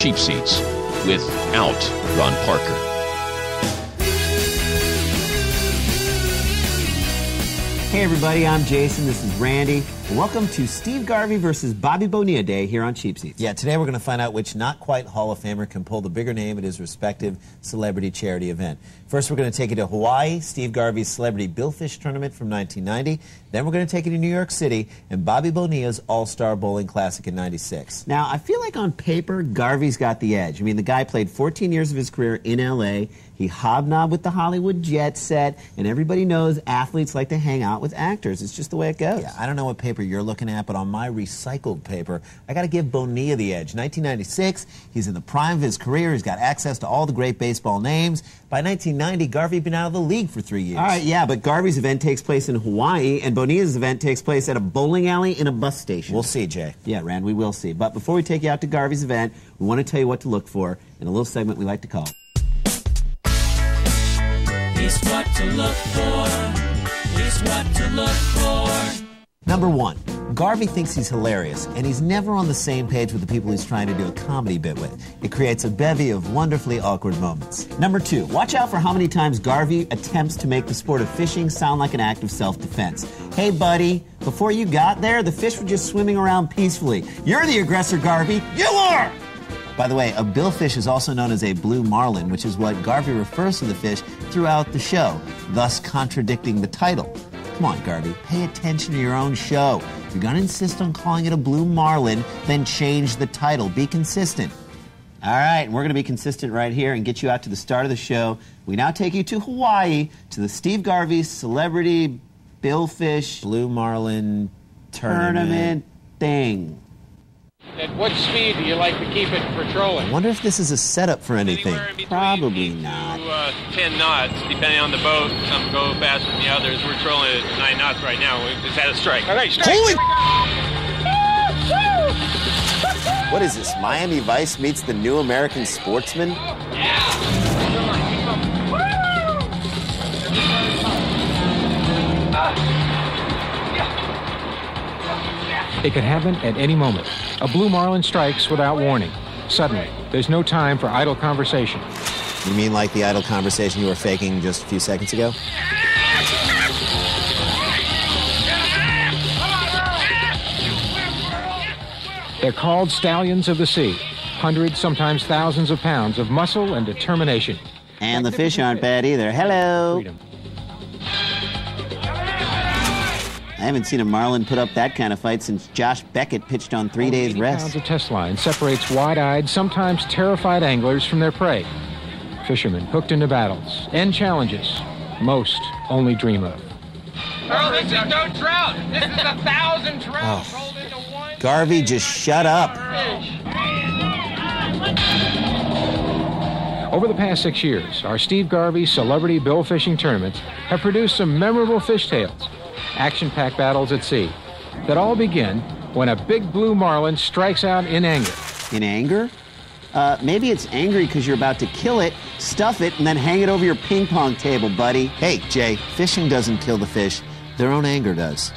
Cheap Seats without Ron Parker. Hey everybody, I'm Jason, this is Randy, and welcome to Steve Garvey versus Bobby Bonilla Day here on Cheap Seats. Yeah, today we're going to find out which not-quite Hall of Famer can pull the bigger name at his respective celebrity charity event. First, we're going to take you to Hawaii, Steve Garvey's Celebrity Billfish Tournament from 1990. Then we're going to take you to New York City and Bobby Bonilla's All-Star Bowling Classic in 96. Now, I feel like on paper, Garvey's got the edge. I mean, the guy played 14 years of his career in L.A., he hobnobbed with the Hollywood jet set, and everybody knows athletes like to hang out with actors. It's just the way it goes. Yeah, I don't know what paper you're looking at, but on my recycled paper, I got to give Bonilla the edge. 1996, he's in the prime of his career. He's got access to all the great baseball names. By 1990, Garvey had been out of the league for 3 years. All right, yeah, but Garvey's event takes place in Hawaii, and Bonilla's event takes place at a bowling alley in a bus station. We'll see, Jay. Yeah, Rand, we will see. But before we take you out to Garvey's event, we want to tell you what to look for in a little segment we like to call Here's what to look for. Here's what to look for. Number one, Garvey thinks he's hilarious, and he's never on the same page with the people he's trying to do a comedy bit with. It creates a bevy of wonderfully awkward moments. Number two, watch out for how many times Garvey attempts to make the sport of fishing sound like an act of self-defense. Hey, buddy, before you got there, the fish were just swimming around peacefully. You're the aggressor, Garvey. You are! By the way, a billfish is also known as a blue marlin, which is what Garvey refers to the fish throughout the show, thus contradicting the title. Come on, Garvey, pay attention to your own show. If you're going to insist on calling it a blue marlin, then change the title. Be consistent. All right, and we're going to be consistent right here and get you out to the start of the show. We now take you to Hawaii, to the Steve Garvey Celebrity Billfish Blue Marlin Tournament thing. At what speed do you like to keep it for trolling? I wonder if this is a setup for anything. Probably not. 10 knots, depending on the boat. Some go faster than the others. We're trolling at 9 knots right now. We just had a strike. All right, strike! Holy! What is this, Miami Vice meets the New American Sportsman? It could happen at any moment. A blue marlin strikes without warning. Suddenly, there's no time for idle conversation. You mean like the idle conversation you were faking just a few seconds ago? They're called stallions of the sea. Hundreds, sometimes thousands of pounds of muscle and determination. And the fish aren't bad either. Hello. Freedom. I haven't seen a marlin put up that kind of fight since Josh Beckett pitched on 3 days 80 rest. pounds of test line separates wide-eyed, sometimes terrified anglers from their prey. Fishermen hooked into battles and challenges most only dream of. Oh, this is no trout. This is 1,000 trouts rolled into one. Garvey, just shut up. Over the past 6 years, our Steve Garvey Celebrity Bill Fishing Tournaments have produced some memorable fish tales, action-packed battles at sea that all begin when a big blue marlin strikes out in anger. In anger? Maybe it's angry because you're about to kill it, stuff it, and then hang it over your ping pong table, buddy. Hey, Jay, fishing doesn't kill the fish. Their own anger does.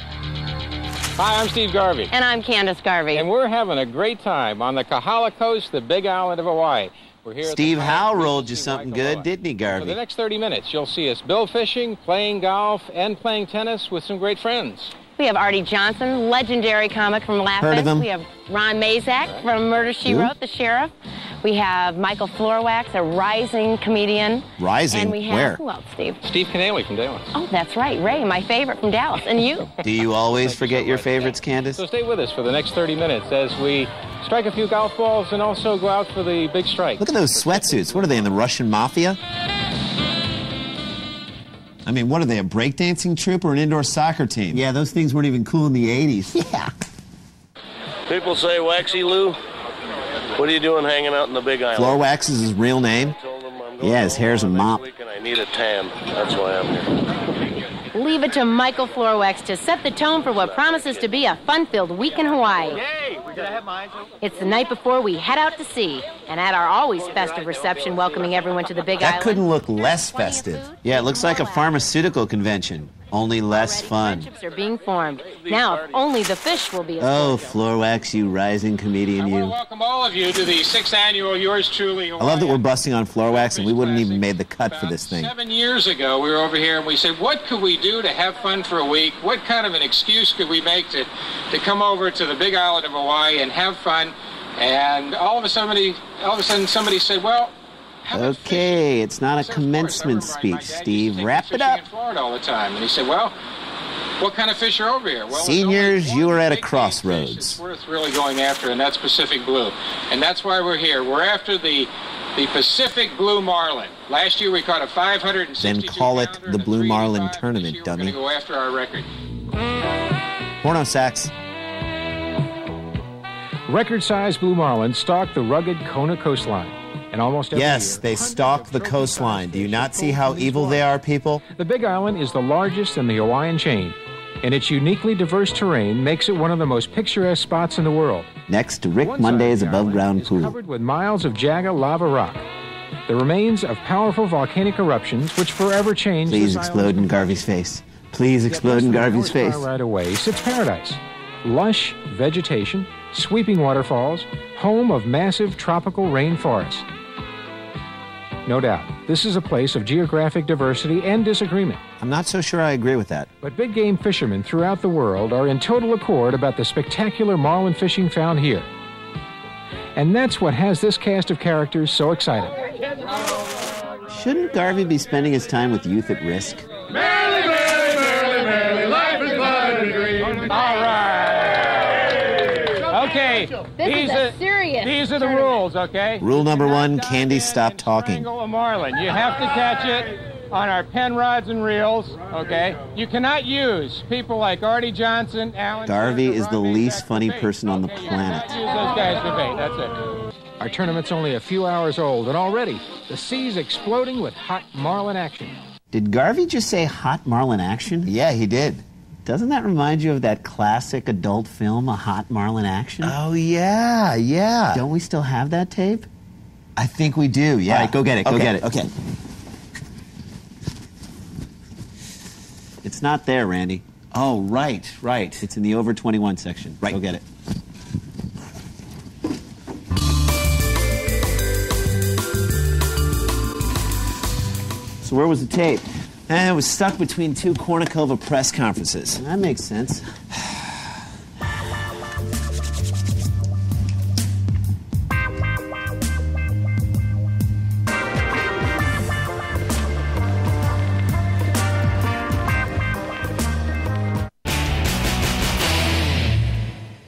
Hi, I'm Steve Garvey. And I'm Candace Garvey. And we're having a great time on the Kahala Coast, the big island of Hawaii. We're here Steve at the Howe Kahala rolled you Beach, something Waikoloa. good, didn't he, For Garvey? the next 30 minutes, you'll see us bill fishing, playing golf, and playing tennis with some great friends. We have Artie Johnson, legendary comic from Laughing. Heard of him. We have Ron Mazak from Murder, She Who? Wrote, the sheriff. We have Michael Florwax, a rising comedian. Rising? And we have, Where? who else, Steve? Steve Canale from Dallas. Oh, that's right, Ray, my favorite from Dallas. And you? Do you always Thank you forget so your much. favorites, Candace? So stay with us for the next 30 minutes as we strike a few golf balls and also go out for the big strike. Look at those sweatsuits. What are they, in the Russian mafia? I mean, what are they, a breakdancing troupe or an indoor soccer team? Yeah, those things weren't even cool in the 80s. Yeah. People say, Waxy Lou, what are you doing hanging out in the Big Island? Floor Wax is his real name? I told him I'm going Yeah, his to hair's a Omaha mop. next week and I need a tan. That's why I'm here. Leave it to Michael Florwax to set the tone for what promises to be a fun-filled week in Hawaii. It's the night before we head out to sea, and at our always festive reception welcoming everyone to the Big That Island. couldn't look less festive. Yeah, it looks like a pharmaceutical convention. Only less fun. Friendships are being formed. Now, if only the fish will be a Oh, sport. floor wax, you rising comedian, I want to you. welcome all of you to the 6th annual Yours Truly I love that we're busting on floor wax and we wouldn't even made the cut for this thing. 7 years ago, we were over here and we said, what could we do to have fun for a week? What kind of an excuse could we make to come over to the big island of Hawaii and have fun? And all of a sudden somebody said, well, Okay, it's not a commencement speech, Steve. Wrap it up. In Florida all the time. And he said, well, what kind of fish are over here? Well, Seniors, you are at a big crossroads. fish that's worth really going after, and that's Pacific Blue. And that's why we're here. We're after the Pacific Blue Marlin. Last year we caught a 562 Then call it pounder the and a Blue Marlin 385. Tournament, This year dummy. We're going to go after our record. Porno sacks. Record-sized blue marlins stalk the rugged Kona coastline. And almost every Yes, year, they hundreds stalk of the trophy coastline. Do you fish not are see pulled how from these evil they waters. are, people? The Big Island is the largest in the Hawaiian chain, and its uniquely diverse terrain makes it one of the most picturesque spots in the world. Next to Rick One side Monday's of the above island ground is pool. covered with miles of jagged lava rock, the remains of powerful volcanic eruptions which forever changed Please this explode in island's Garvey's face. Please explode in Garvey's face. Right away sits paradise. Lush vegetation, sweeping waterfalls, home of massive tropical rainforests. No doubt, this is a place of geographic diversity and disagreement. I'm not so sure I agree with that. But big game fishermen throughout the world are in total accord about the spectacular marlin fishing found here. And that's what has this cast of characters so excited. Shouldn't Garvey be spending his time with youth at risk? Merrily, merrily, merrily, merrily, life is but a dream. All right. Okay. This is a serious These are the tournament. rules, okay? Rule number one, Dive Candy, in stop and talking. strangle a marlin. You have to catch it on our pen rods and reels, okay? You cannot use people like Artie Johnson, Alan Garvey Spencer, is the Ron least Maynard funny for bait. person on the Okay, you planet. cannot use those guys for bait. That's it. Our tournament's only a few hours old, and already the sea's exploding with hot marlin action. Did Garvey just say hot marlin action? Yeah, he did. Doesn't that remind you of that classic adult film, A Hot Marlin Action? Oh, yeah, yeah. Don't we still have that tape? I think we do, yeah. All right, go get it, go get it. Okay. It's not there, Randy. Oh, right, right. It's in the over 21 section. Right. Go get it. So where was the tape? It was stuck between two Cornucova press conferences. That makes sense.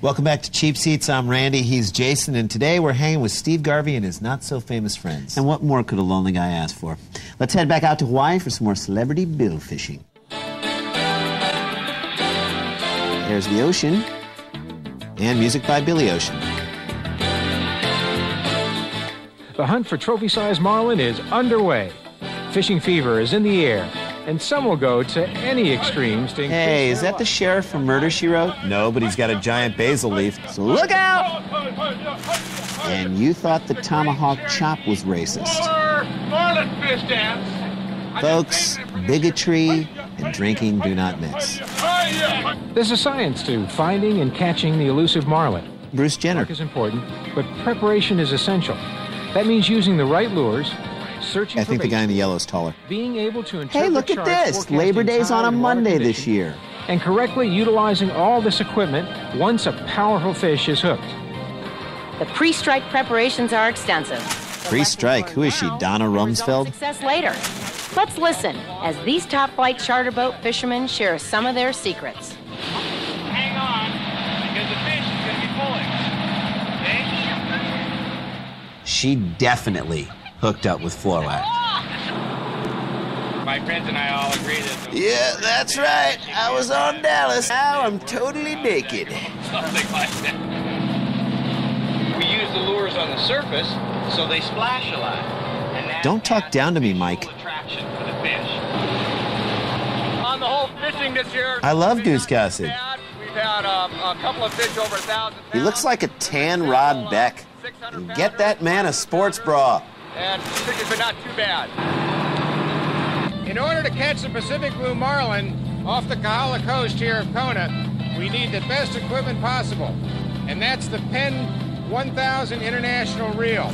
Welcome back to Cheap Seats. I'm Randy. He's Jason. And today we're hanging with Steve Garvey and his not-so-famous friends. And what more could a lonely guy ask for? Let's head back out to Hawaii for some more celebrity bill fishing. There's the ocean. And music by Billy Ocean. The hunt for trophy-sized marlin is underway. Fishing fever is in the air, and some will go to any extremes to increase Hey, is their that the luck. sheriff from Murder, She Wrote? No, but he's got a giant basil leaf. So look out! And you thought the tomahawk chop was racist. Marlin fish dance. Folks, bigotry and drinking do not mix. There's a science to finding and catching the elusive marlin. Bruce Jenner. Work is important, but preparation is essential. That means using the right lures, searching I for think the bait guy in the spots, yellow is taller. being able to interpret Hey, look at charts this. forecasting Labor Day's on tide a and water Monday this conditions, year. and correctly utilizing all this equipment once a powerful fish is hooked. The pre-strike preparations are extensive. Pre-strike? Who is she, Donna Rumsfeld? Success later. Let's listen as these top-flight charter boat fishermen share some of their secrets. Hang on, because the fish is going to be pulling. Okay? She definitely hooked up with floor wax. My friends and I all agree that Yeah, that's right. I was on Dallas. Now I'm totally naked. something like that. We use the lures on the surface so they splash a lot. And that Don't talk adds down to me, visual Mike. Attraction for the fish. On the whole fishing this year, I love Goose Gossett. we've had a couple of fish over 1,000 He looks like a tan Rod Beck. And get that man a sports bra. And fishing's been not too bad. In order to catch the Pacific blue marlin, Off the Kahala coast here of Kona, we need the best equipment possible, and that's the Penn 1000 International Reel.